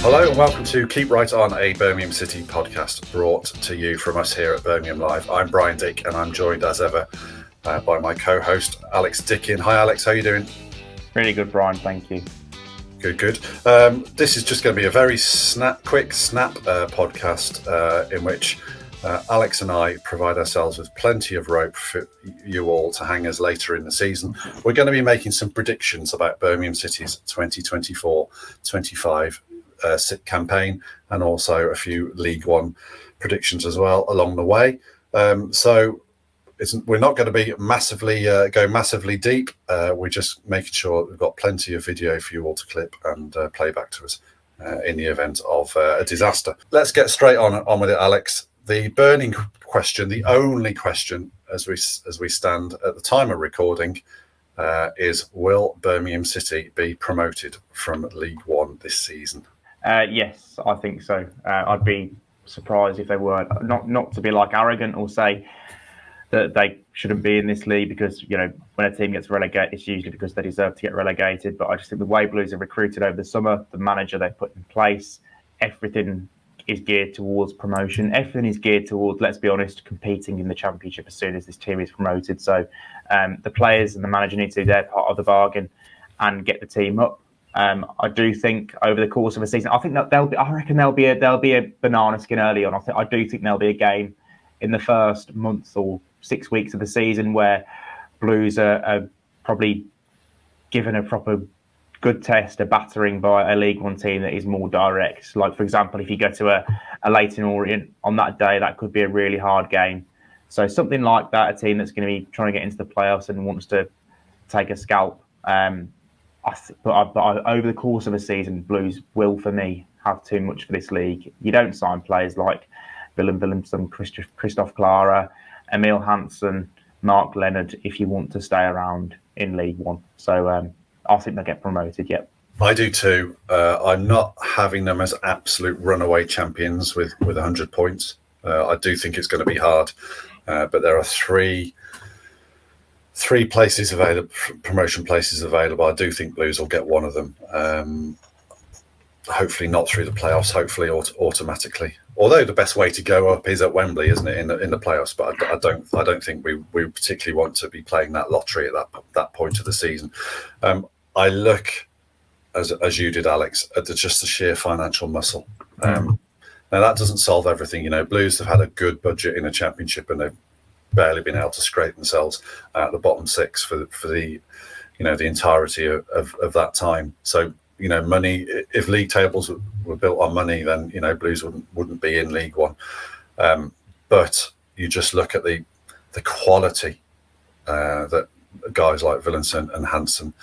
Hello and welcome to Keep Right On, a Birmingham City podcast brought to you from us here at Birmingham Live. I'm Brian Dick and I'm joined as ever by my co-host Alex Dicken. Hi Alex, how are you doing? Really good, Brian, thank you. Good. This is just going to be a very quick snap podcast in which Alex and I provide ourselves with plenty of rope for you all to hang us later in the season. We're going to be making some predictions about Birmingham City's 2024-25 campaign, and also a few League One predictions as well along the way. So we're not going to be massively deep. We're just making sure we've got plenty of video for you all to clip and play back to us in the event of a disaster. Let's get straight on with it, Alex. The burning question, the only question as we stand at the time of recording, is: will Birmingham City be promoted from League One this season? Yes, I think so. I'd be surprised if they weren't. Not to be like arrogant or say that they shouldn't be in this league, because when a team gets relegated, it's usually because they deserve to get relegated. But I just think the way Blues have recruited over the summer, the manager they've put in place, everything is geared towards promotion. Everything is geared towards, let's be honest, competing in the Championship as soon as this team is promoted. So the players and the manager need to do their part of the bargain and get the team up. I do think over the course of a season, I reckon there'll be a banana skin early on. I do think there'll be a game in the first month or 6 weeks of the season where Blues are probably given a proper good test, a battering by a League One team that is more direct. Like, for example, if you go to a Leyton Orient on that day, that could be a really hard game. So something like that, a team that's going to be trying to get into the playoffs and wants to take a scalp. But over the course of a season, Blues will, for me, have too much for this league. You don't sign players like Willem Willemsen, Christoph Clara, Emil Hansen, Mark Leonard if you want to stay around in League One. So I think they'll get promoted, yep. I do too. I'm not having them as absolute runaway champions with 100 points. I do think it's going to be hard, but there are three places available, promotion places available. I do think Blues will get one of them. Hopefully not through the playoffs. Hopefully automatically. Although the best way to go up is at Wembley, isn't it, in the playoffs? But I don't think we particularly want to be playing that lottery at that point of the season. I look, as you did, Alex, at just the sheer financial muscle. Now that doesn't solve everything. Blues have had a good budget in a Championship, and they've barely been able to scrape themselves out the bottom six for the the entirety of that time. So money, if league tables were built on money, then Blues wouldn't be in League One. But you just look at the quality that guys like Willemsen and Hansen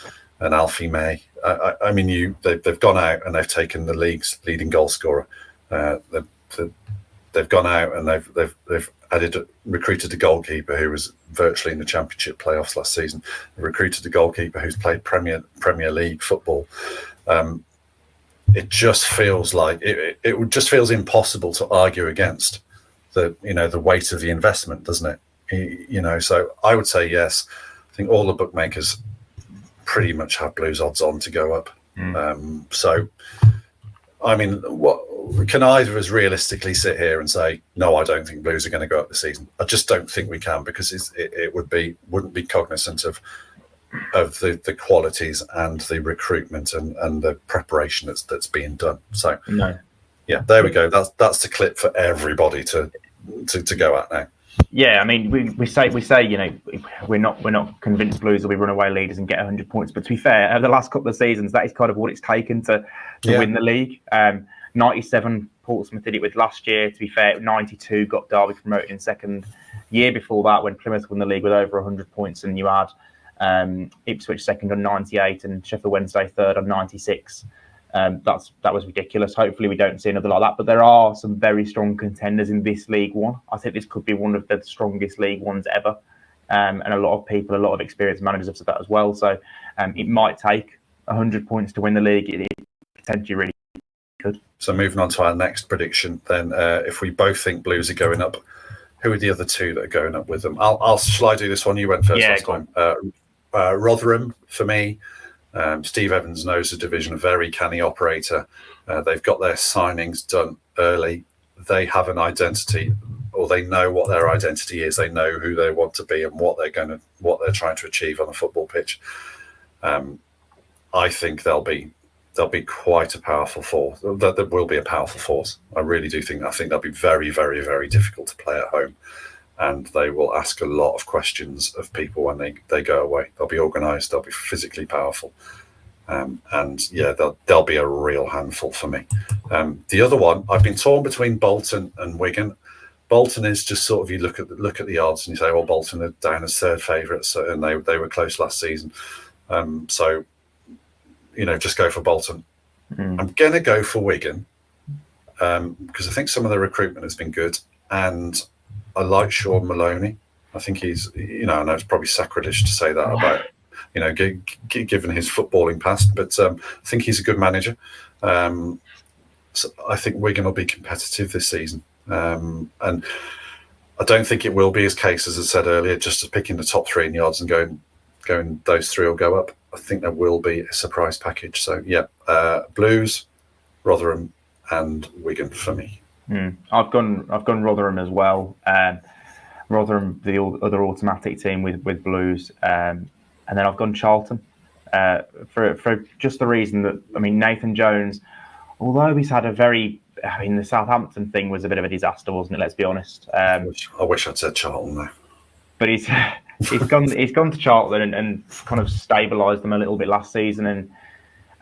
and Alfie May. I mean, they've gone out and they've taken the league's leading goal scorer. They've gone out and they've recruited a goalkeeper who was virtually in the Championship playoffs last season. They recruited a goalkeeper who's played Premier League football. It just feels like it just feels impossible to argue against the weight of the investment, doesn't it? So I would say yes. I think all the bookmakers pretty much have Blues odds on to go up. So I mean, what can either of us realistically sit here and say, no, I don't think Blues are going to go up this season? I just don't think we can, because it wouldn't be cognizant of the qualities and the recruitment and the preparation that's being done. So no. Yeah, there we go. That's the clip for everybody to go at now. Yeah, I mean, we say we're not convinced Blues will be runaway leaders and get 100 points. But to be fair, over the last couple of seasons, that is kind of what it's taken to win the league. 97 Portsmouth did it with last year. To be fair, 92 got Derby promoted in second. Year before that, when Plymouth won the league with over 100 points, and you had Ipswich second on 98 and Sheffield Wednesday third on 96. That was ridiculous. Hopefully we don't see another like that. But there are some very strong contenders in this League One. I think this could be one of the strongest League Ones ever. And a lot of experienced managers have said that as well. So it might take 100 points to win the league. It potentially really could. So moving on to our next prediction, then, if we both think Blues are going up, who are the other two that are going up with them? Shall I do this one? You went first last time. Rotherham for me. Steve Evans knows the division, a very canny operator. They've got their signings done early. They have an identity, or they know what their identity is. They know who they want to be and what they're trying to achieve on a football pitch. I think they'll be quite a powerful force. There will be a powerful force. I really do think. I think they'll be very, very, very difficult to play at home, and they will ask a lot of questions of people when they go away. They'll be organised. They'll be physically powerful, and yeah, they'll be a real handful for me. The other one, I've been torn between Bolton and Wigan. Bolton is just sort of, you look at the odds and you say, well, Bolton are down as third favourites, and they were close last season. So, just go for Bolton. I'm going to go for Wigan because I think some of the recruitment has been good, and I like Sean Maloney. I think he's, I know it's probably sacrilege to say that about, given his footballing past, but I think he's a good manager. So I think Wigan will be competitive this season. And I don't think it will be his case, as I said earlier, just picking the top three in the odds and going those three will go up. I think there will be a surprise package. So yeah, Blues, Rotherham, and Wigan for me. I've gone Rotherham as well. Rotherham, the other automatic team with Blues, and then I've gone Charlton for just the reason that Nathan Jones, although he's had the Southampton thing was a bit of a disaster, wasn't it? Let's be honest. I wish I'd said Charlton though. But he's gone to Charlton and kind of stabilised them a little bit last season,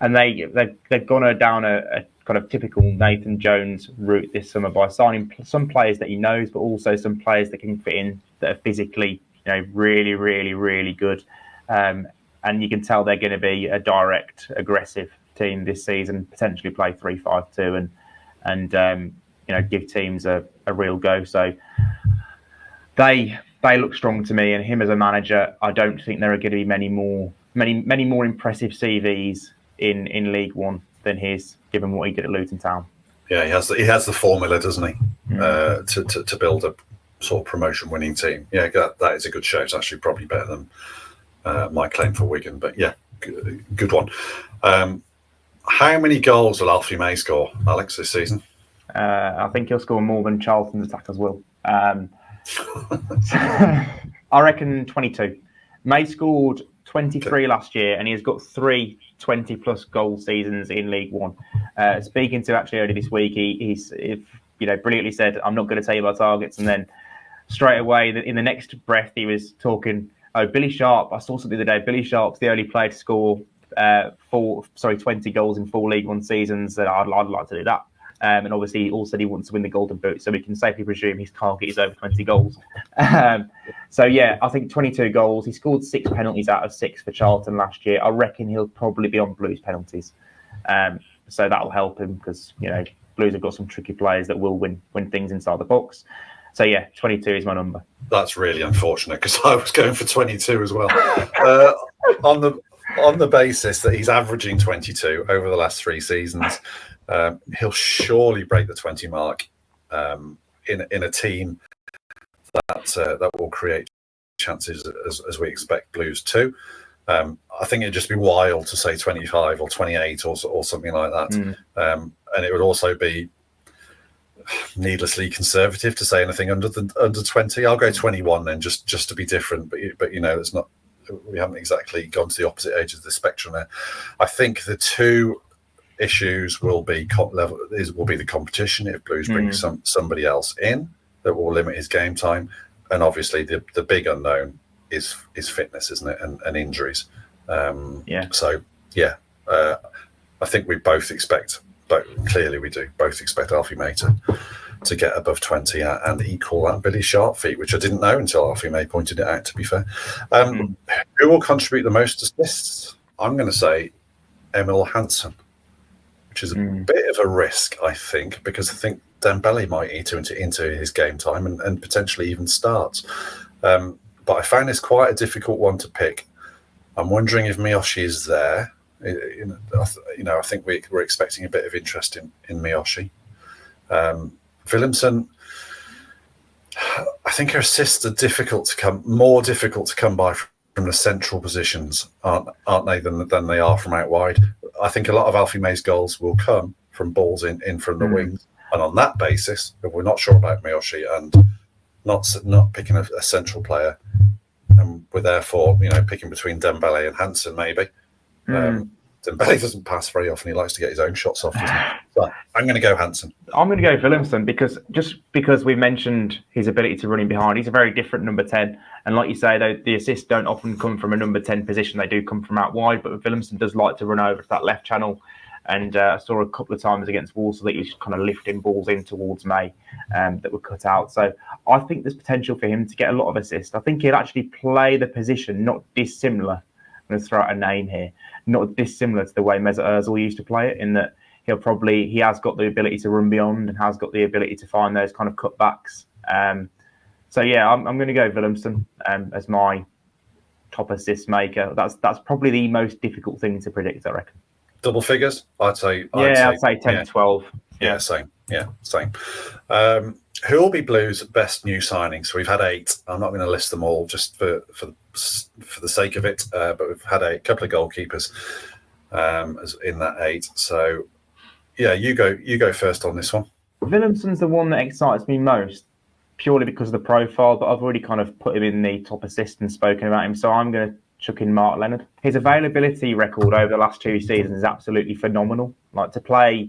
and they've gone down a kind of typical Nathan Jones route this summer by signing some players that he knows, but also some players that can fit in, that are physically really, really, really good, and you can tell they're going to be a direct, aggressive team this season, potentially play 3-5-2 and give teams a real go. So they look strong to me, and him as a manager, I don't think there are going to be many more impressive CVs in League One than his, given what he did at Luton Town. Yeah, he has the formula, doesn't he, to build a sort of promotion-winning team. Yeah, that is a good show. It's actually probably better than my claim for Wigan, but yeah, good one. How many goals will Alfie May score, Alex, this season? I think he'll score more than Charlton's attackers will. I reckon 22. May scored 23 last year, and he has got 3 20-plus goal seasons in League One. Speaking to actually earlier this week, he's brilliantly said, "I'm not going to tell you my targets," and then straight away in the next breath he was talking. Oh, Billy Sharp! I saw something the other day. Billy Sharp's the only player to score 20 goals in 4 League One seasons. And I'd like to do that. And obviously, he also said he wants to win the Golden Boot, so we can safely presume his target is over 20 goals. So yeah, I think 22 goals. He scored 6 penalties out of 6 for Charlton last year. I reckon he'll probably be on Blues penalties, so that'll help him because Blues have got some tricky players that will win things inside the box. So yeah, 22 is my number. That's really unfortunate because I was going for 22 as well. On the basis that he's averaging 22 over the last 3 seasons. He'll surely break the 20 mark in a team that will create chances as we expect Blues to. I think it'd just be wild to say 25 or 28 or something like that. And it would also be needlessly conservative to say anything under 20. I'll go 21 then, just to be different. But it's not. We haven't exactly gone to the opposite edge of the spectrum there. I think the two issues will be the competition if Blues bring somebody else in that will limit his game time, and obviously the big unknown is fitness, isn't it, and injuries. So yeah, I think we both expect, but clearly we do both expect Alfie May to get above 20 and equal that Billy Sharp feat, which I didn't know until Alfie May pointed it out, to be fair. Who will contribute the most assists? I'm going to say Emil Hansen, which is a bit of a risk, I think, because I think Dembele might eat into his game time and potentially even start. But I found this quite a difficult one to pick. I'm wondering if Miyoshi is there. I think we're expecting a bit of interest in Miyoshi. Williamson, I think her assists are more difficult to come by from the central positions, aren't they, than they are from out wide. I think a lot of Alfie May's goals will come from balls in from the wings. And on that basis, if we're not sure about Miyoshi and not picking a central player, and we're therefore, picking between Dembele and Hansen, maybe. Dembele doesn't pass very often. He likes to get his own shots off, doesn't he? So I'm going to go Hansen. I'm going to go Willemsen because we mentioned his ability to run in behind. He's a very different number 10. And like you say, though, the assists don't often come from a number 10 position. They do come from out wide. But Willemsen does like to run over to that left channel. And I saw a couple of times against Walsall that he's kind of lifting balls in towards May that were cut out. So I think there's potential for him to get a lot of assists. I think he'll actually play the position not dissimilar. I'm going to throw out a name here. Not dissimilar to the way Mesut Ozil used to play it, in that he has got the ability to run beyond and has got the ability to find those kind of cutbacks. So yeah, I'm going to go Willemsen as my top assist maker. That's probably the most difficult thing to predict, I reckon. Double figures, I'd say 10 to 12. Yeah, same. Who will be Blues' best new signings? So we've had 8. I'm not going to list them all just for the sake of it, but we've had a couple of goalkeepers as in that 8. So yeah, you go first on this one. Willemsen's the one that excites me most, purely because of the profile, but I've already kind of put him in the top assist and spoken about him, so I'm going to chuck in Mark Leonard. His availability record over the last 2 seasons is absolutely phenomenal. Like, to play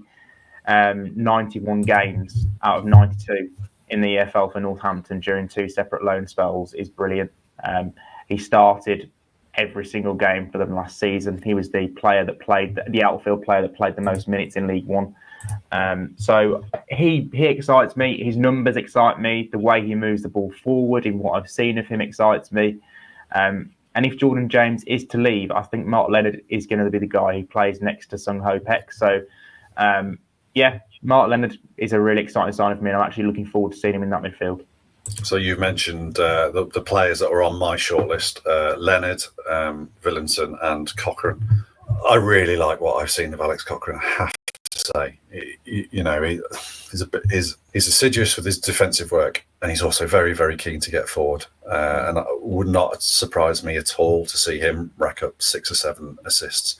91 games out of 92 in the EFL for Northampton during 2 separate loan spells is brilliant. He started every single game for them last season. He was the outfield player that played the most minutes in League One. So he excites me. His numbers excite me. The way he moves the ball forward in what I've seen of him excites me. And if Jordan James is to leave, I think Mark Leonard is going to be the guy who plays next to Sung Ho Peck. So, Mark Leonard is a really exciting sign for me, and I'm actually looking forward to seeing him in that midfield. So you've mentioned the players that are on my shortlist: Leonard, Willemsen, and Cochrane. I really like what I've seen of Alex Cochrane, I have to say. He's assiduous with his defensive work, and he's also very, very keen to get forward. And it would not surprise me at all to see him rack up 6 or 7 assists.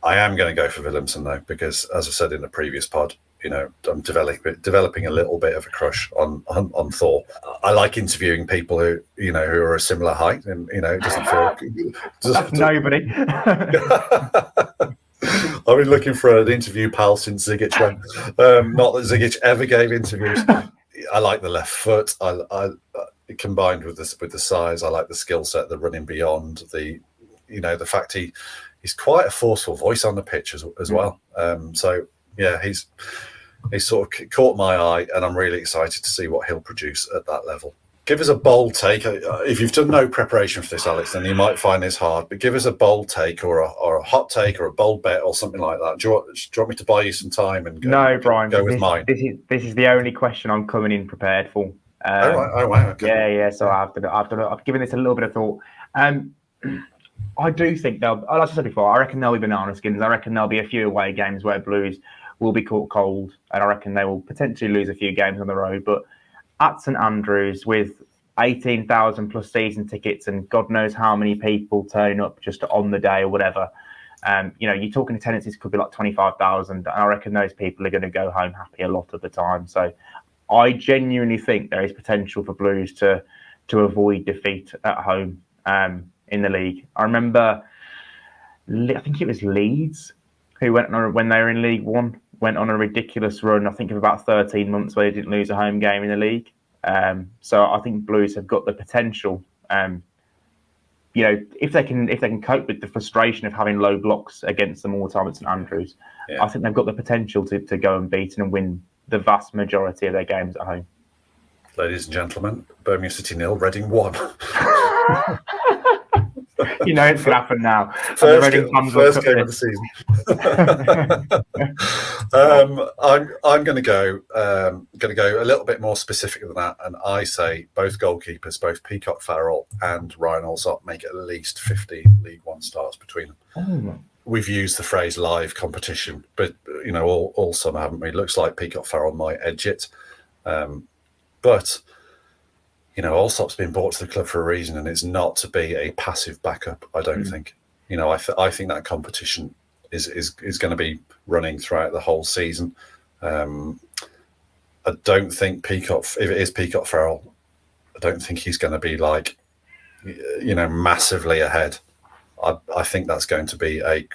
I am going to go for Willemsen, though, because, as I said in the previous pod, I'm developing a little bit of a crush on Thor. I like interviewing people who are a similar height, and it doesn't feel nobody. I've been looking for an interview pal since Zigic went. Not that Zigic ever gave interviews. I like the left foot. I combined with the size. I like the skill set, the running beyond, the fact he's quite a forceful voice on the pitch as well. So yeah, he's sort of caught my eye, and I'm really excited to see what he'll produce at that level. Give us a bold take. If you've done no preparation for this, Alex, then you might find this hard. But give us a bold take, or a hot take, or a bold bet, or something like that. Do you want me to buy you some time and No, Brian. Go with mine. This is the only question I'm coming in prepared for. Oh wow. Okay. Yeah. So I've given this a little bit of thought. I do think like I said before, I reckon there'll be banana skins. I reckon there'll be a few away games where Blues will be caught cold, and I reckon they will potentially lose a few games on the road. But at St Andrews, with 18,000 plus season tickets and God knows how many people turning up just on the day or whatever, you're talking attendances could be like 25,000, and I reckon those people are going to go home happy a lot of the time. So I genuinely think there is potential for Blues to avoid defeat at home in the league. I remember, I think it was Leeds who went on, when they were in League One, went on a ridiculous run, I think of about 13 months where they didn't lose a home game in the league. So I think Blues have got the potential, if they can cope with the frustration of having low blocks against them all the time at St Andrews, I think they've got the potential to go unbeaten and win the vast majority of their games at home. Ladies and gentlemen, Birmingham City 0, Reading 1. It's going to happen now. First game of the season. I'm going to go a little bit more specific than that, and I say both goalkeepers, both Peacock Farrell and Ryan Allsop, make at least 50 League One starts between them. We've used the phrase live competition, but all summer, haven't we? It looks like Peacock Farrell might edge it, but Allsop's been brought to the club for a reason, and it's not to be a passive backup. I don't think. I think that competition is going to be running throughout the whole season. I don't think Peacock, if it is Peacock Farrell, I don't think he's going to be massively ahead. I think that's going to be a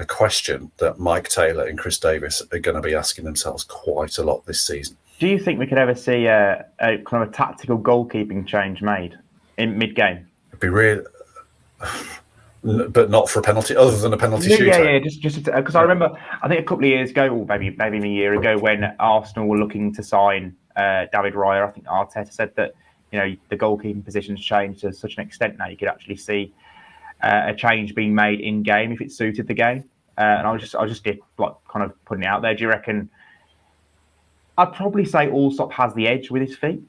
question that Mike Taylor and Chris Davis are going to be asking themselves quite a lot this season. Do you think we could ever see a kind of a tactical goalkeeping change made in mid-game? It'd be real, but not for a penalty, other than a penalty shootout. Yeah, just because I remember, I think a couple of years ago, or maybe a year ago, when Arsenal were looking to sign David Raya, I think Arteta said that the goalkeeping positions changed to such an extent now you could actually see a change being made in game if it suited the game. And I was just kind of putting it out there. Do you reckon? I'd probably say Allsop has the edge with his feet.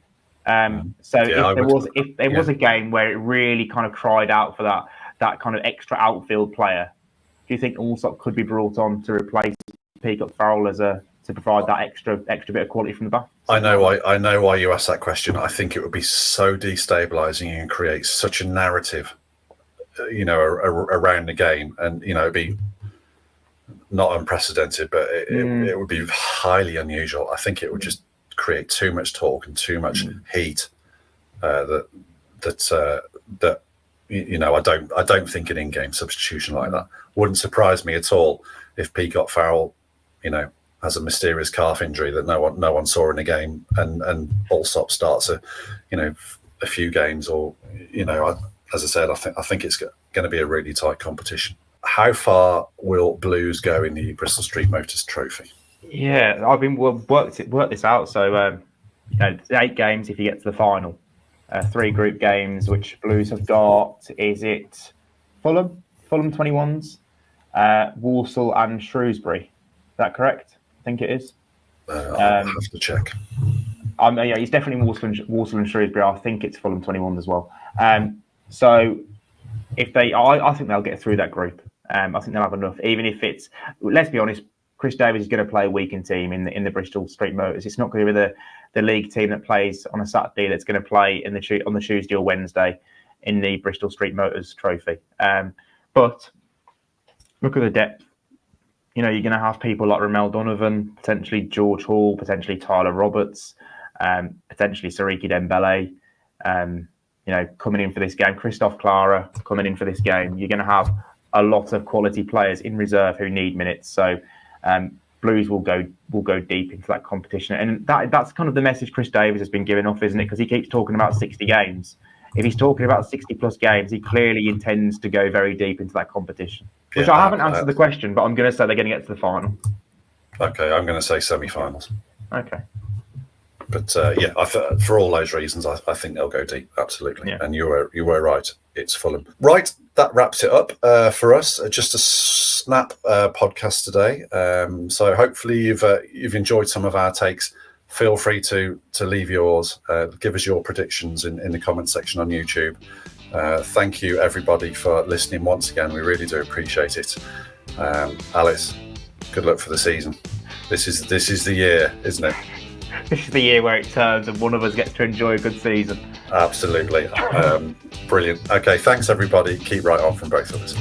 If there was a game where it really kind of cried out for that kind of extra outfield player, do you think Allsop could be brought on to replace Peacock Farrell to provide that extra bit of quality from the back? I know why you asked that question. I think it would be so destabilising and create such a narrative, around the game, and it'd be not unprecedented, but it would be highly unusual. I think it would just create too much talk and too much heat. I don't think an in-game substitution like that wouldn't surprise me at all if Peacock Farrell, has a mysterious calf injury that no one saw in the game, and Allsop starts a few games, or as I said, I think it's going to be a really tight competition. How far will Blues go in the Bristol Street Motors Trophy? Yeah, I've been worked this out. So 8 games if you get to the final. 3 group games, which Blues have got. Is it Fulham 21s, Walsall and Shrewsbury? Is that correct? I think it is. I'll have to check. It's definitely Walsall and Shrewsbury. I think it's Fulham 21 as well. So if I think they'll get through that group. I think they'll have enough, even if it's. Let's be honest, Chris Davis is going to play a weakened team in the Bristol Street Motors. It's not going to be the league team that plays on a Saturday that's going to play on the Tuesday or Wednesday in the Bristol Street Motors Trophy. But look at the depth. You're going to have people like Ramel Donovan, potentially George Hall, potentially Tyler Roberts, potentially Sariki Dembele, coming in for this game. Christoph Clara coming in for this game. You're going to have a lot of quality players in reserve who need minutes. So Blues will go deep into that competition, and that's kind of the message Chris Davis has been giving off, isn't it? Because he keeps talking about 60 games. If he's talking about 60 plus games, he clearly intends to go very deep into that competition. Which I haven't answered the question, but I'm going to say they're going to get to the final. Okay, I'm going to say semi-finals. Okay. But for all those reasons, I think they'll go deep. Absolutely. Yeah. And you were right. It's Fulham. Right. That wraps it up for us. Just a snap podcast today. So hopefully you've enjoyed some of our takes. Feel free to leave yours. Give us your predictions in the comment section on YouTube. Thank you everybody for listening once again. We really do appreciate it. Alice, good luck for the season. This is the year, isn't it? This is the year where it turns and one of us gets to enjoy a good season. Absolutely. Brilliant. Okay, thanks everybody. Keep right on from both of us.